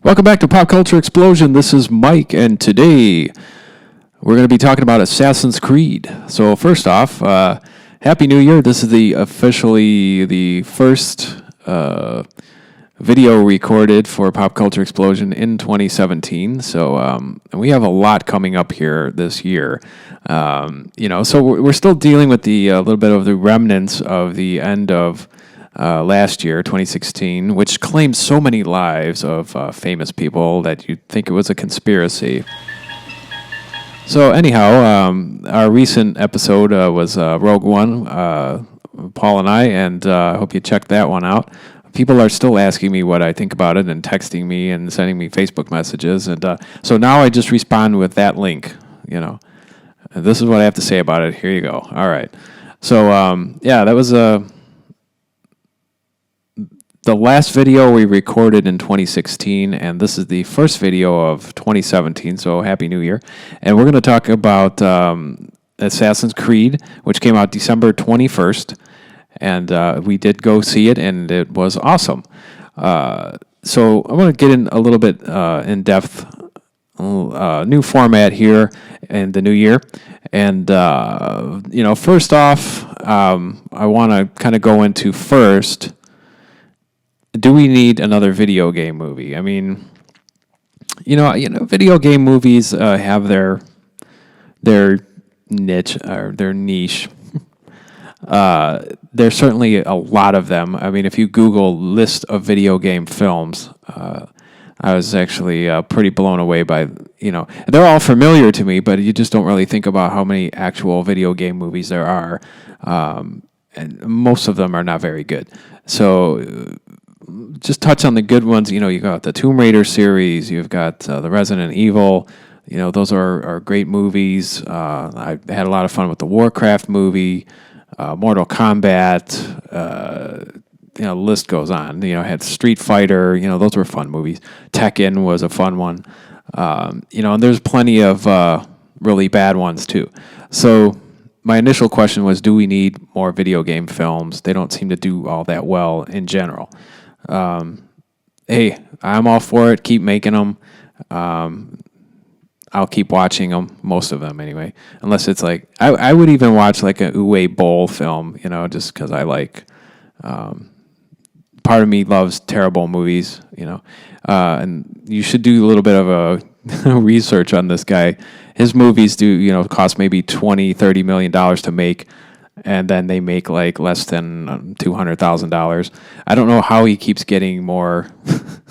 Welcome back to Pop Culture Explosion. This is Mike, and today we're going to be talking about Assassin's Creed. So first off, Happy New Year. This is officially the first video recorded for Pop Culture Explosion in 2017. So we have a lot coming up here this year. So we're still dealing with the little bit of the remnants of the end of last year, 2016, which claimed so many lives of famous people that you'd think it was a conspiracy. So anyhow, our recent episode was Rogue One, Paul and I, and I hope you checked that one out. People are still asking me what I think about it and texting me and sending me Facebook messages. And so now I just respond with that link, This is what I have to say about it. Here you go. All right. So, that was the last video we recorded in 2016, and this is the first video of 2017, so Happy New Year. And we're going to talk about Assassin's Creed, which came out December 21st, and we did go see it, and it was awesome. So I want to get in a little bit in-depth, new format here in the new year. And, first off, I want to kind of go into first, do we need another video game movie? I mean, video game movies have their niche or their niche. There's certainly a lot of them. I mean, if you Google list of video game films, I was actually pretty blown away by, they're all familiar to me, but you just don't really think about how many actual video game movies there are. And most of them are not very good. So just touch on the good ones. You got the Tomb Raider series. You've got the Resident Evil. Those are great movies. I had a lot of fun with the Warcraft movie, Mortal Kombat. The list goes on. I had Street Fighter. Those were fun movies. Tekken was a fun one. And there's plenty of really bad ones too. So my initial question was, do we need more video game films? They don't seem to do all that well in general. Hey, I'm all for it. Keep making them. I'll keep watching them, most of them anyway. Unless it's like, I would even watch like a Uwe Boll film, just because I like, part of me loves terrible movies, and you should do a little bit of a research on this guy. His movies do, cost maybe $20-30 million to make, and then they make like less than $200,000. I don't know how he keeps getting more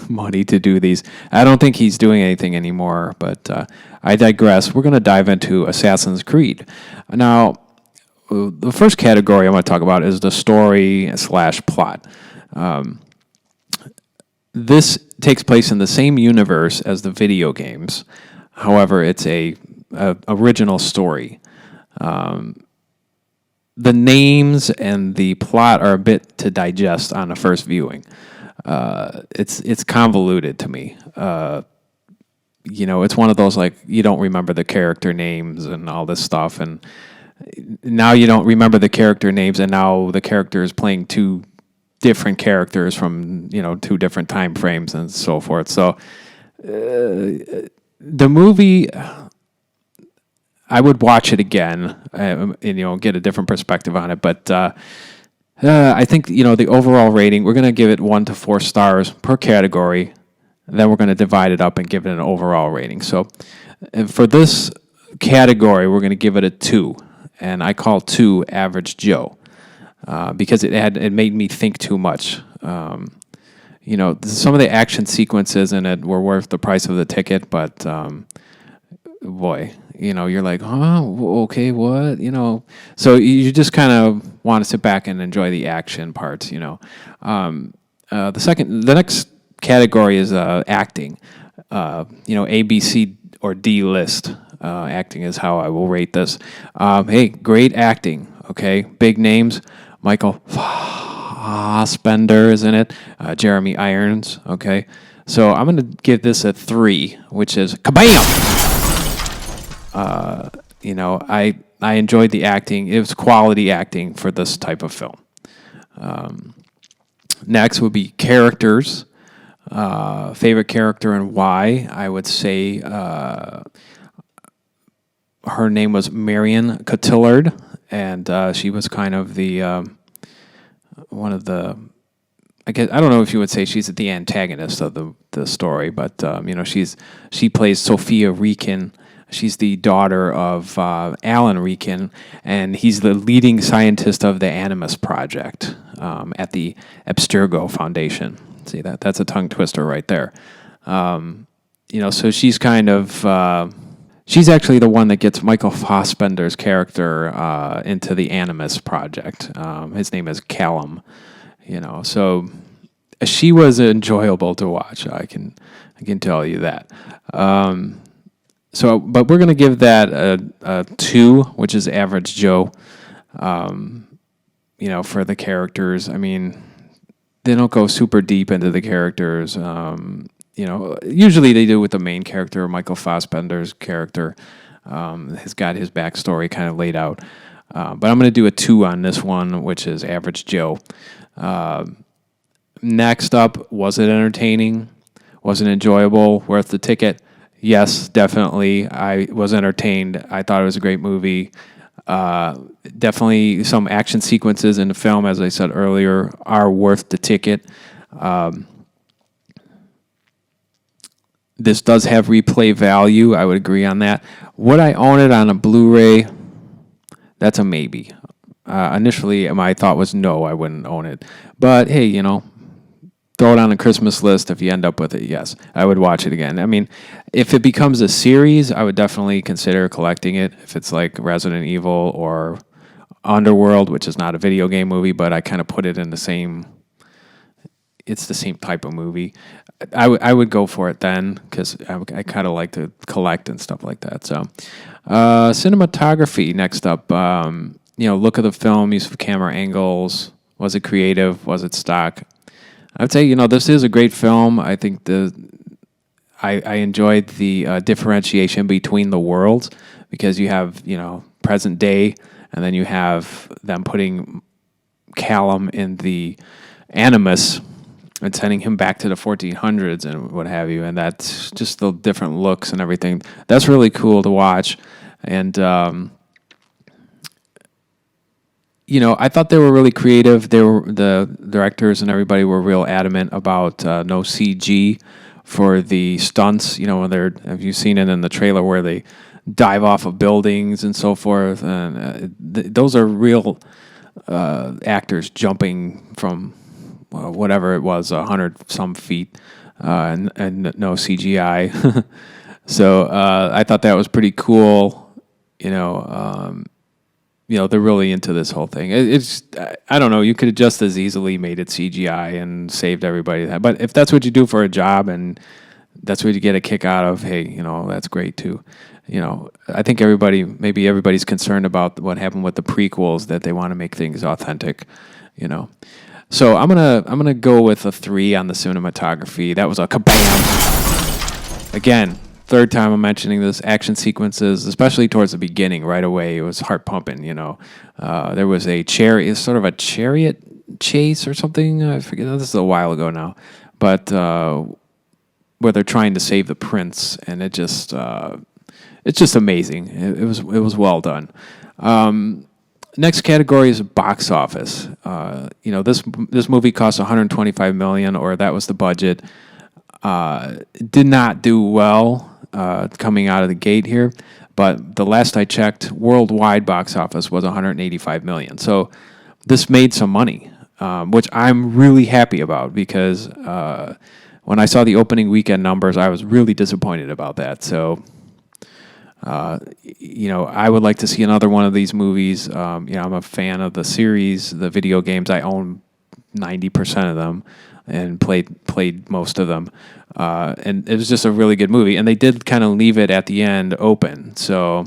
money to do these. I don't think he's doing anything anymore, but I digress. We're going to dive into Assassin's Creed. Now, the first category I want to talk about is the story/plot. This takes place in the same universe as the video games. However, it's a original story. The names and the plot are a bit to digest on a first viewing. It's convoluted to me. It's one of those like you don't remember the character names and all this stuff, and now you don't remember the character names, and now the character is playing two different characters from two different time frames and so forth. So the movie, I would watch it again and get a different perspective on it. But I think the overall rating, we're going to give it 1 to 4 stars per category. Then we're going to divide it up and give it an overall rating. So for this category, we're going to give it a 2, and I call 2 average Joe because it made me think too much. Some of the action sequences in it were worth the price of the ticket, but boy. You're like, okay, what? So you just kind of want to sit back and enjoy the action parts, The next category is acting. A, B, C, or D list. Acting is how I will rate this. Hey, great acting, okay? Big names. Michael Fassbender is in it. Jeremy Irons, okay? So I'm going to give this a 3, which is kabam! I enjoyed the acting. It was quality acting for this type of film. Next would be characters. Favorite character and why? I would say her name was Marion Cotillard, and she was kind of the one of the. I guess I don't know if you would say she's the antagonist of the story, but she plays Sophia Rekin. She's the daughter of Alan Rekin, and he's the leading scientist of the Animus Project at the Abstergo Foundation. See that's a tongue twister right there. So she's kind of she's actually the one that gets Michael Fassbender's character into the Animus Project. His name is Callum. So she was enjoyable to watch. I can tell you that. But we're gonna give that a 2, which is average Joe. For the characters. I mean, they don't go super deep into the characters. Usually they do with the main character, Michael Fassbender's character. Has got his backstory kind of laid out. But I'm going to do a 2 on this one, which is average Joe. Next up, was it entertaining? Was it enjoyable? Worth the ticket? Yes, definitely. I was entertained. I thought it was a great movie. Definitely some action sequences in the film, as I said earlier, are worth the ticket. This does have replay value. I would agree on that. Would I own it on a Blu-ray? That's a maybe. Initially, my thought was no, I wouldn't own it. But hey, throw it on a Christmas list. If you end up with it, yes, I would watch it again. I mean, if it becomes a series, I would definitely consider collecting it. If it's like Resident Evil or Underworld, which is not a video game movie, but I kind of put it in the same. It's the same type of movie. I would go for it then because I kind of like to collect and stuff like that. So, cinematography next up. Look of the film, use of camera angles. Was it creative? Was it stock? I'd say this is a great film. I think I enjoyed the differentiation between the worlds because you have present day and then you have them putting Callum in the Animus and sending him back to the 1400s and what have you, and that's just the different looks and everything. That's really cool to watch, and I thought they were really creative. The directors and everybody were real adamant about no CG for the stunts. When have you seen it in the trailer where they dive off of buildings and so forth? And those are real actors jumping from whatever it was, 100 some feet, and no CGI. So I thought that was pretty cool. They're really into this whole thing. It's I don't know. You could have just as easily made it CGI and saved everybody that. But if that's what you do for a job and that's what you get a kick out of, hey, that's great too. I think everybody's concerned about what happened with the prequels, that they want to make things authentic. So I'm gonna go with a 3 on the cinematography. That was a kabam. Again, third time I'm mentioning this. Action sequences, especially towards the beginning, right away, it was heart pumping. There was sort of a chariot chase or something. I forget. This is a while ago now, but where they're trying to save the prince, and it's just amazing. It was well done. Next category is box office. This movie cost $125 million, or that was the budget. Did not do well coming out of the gate here, but the last I checked, worldwide box office was $185 million. So this made some money, which I'm really happy about because when I saw the opening weekend numbers, I was really disappointed about that. So. I would like to see another one of these movies. I'm a fan of the series, the video games. I own 90% of them and played most of them. And it was just a really good movie. And they did kind of leave it at the end open. So,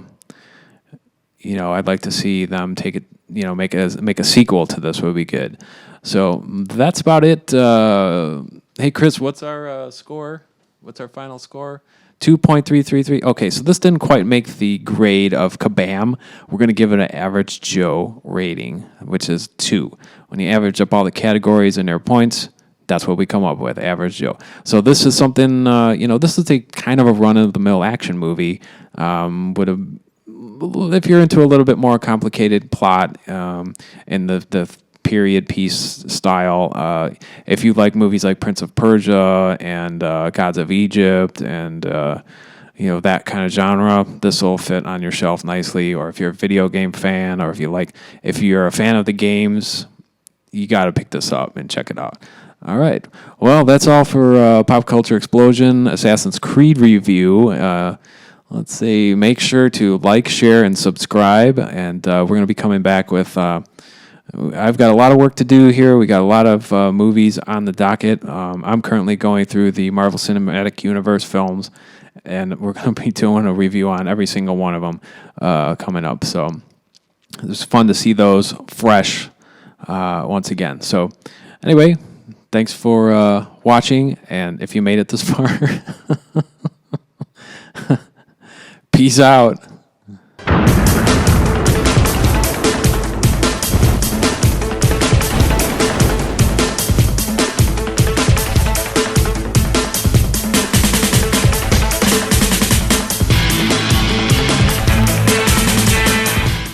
I'd like to see them take it, make a sequel to this would be good. So that's about it. Hey, Chris, what's our score? What's our final score? 2.333. Okay, so this didn't quite make the grade of Kabam. We're going to give it an average Joe rating, which is 2. When you average up all the categories and their points, That's what we come up with, Average Joe. So this is something, this is a kind of a run-of-the-mill action movie. If you're into a little bit more complicated plot in the period piece style, if you like movies like Prince of Persia and Gods of Egypt and that kind of genre, this will fit on your shelf nicely. Or if you're a video game fan, or if you're a fan of the games, you got to pick this up and check it out. All right. Well, that's all for Pop Culture Explosion Assassin's Creed review. Let's see. Make sure to like, share, and subscribe. And we're going to be coming back with. I've got a lot of work to do here. We got a lot of movies on the docket. I'm currently going through the Marvel Cinematic Universe films, and we're going to be doing a review on every single one of them coming up. So it's fun to see those fresh once again. So anyway, thanks for watching, and if you made it this far, peace out.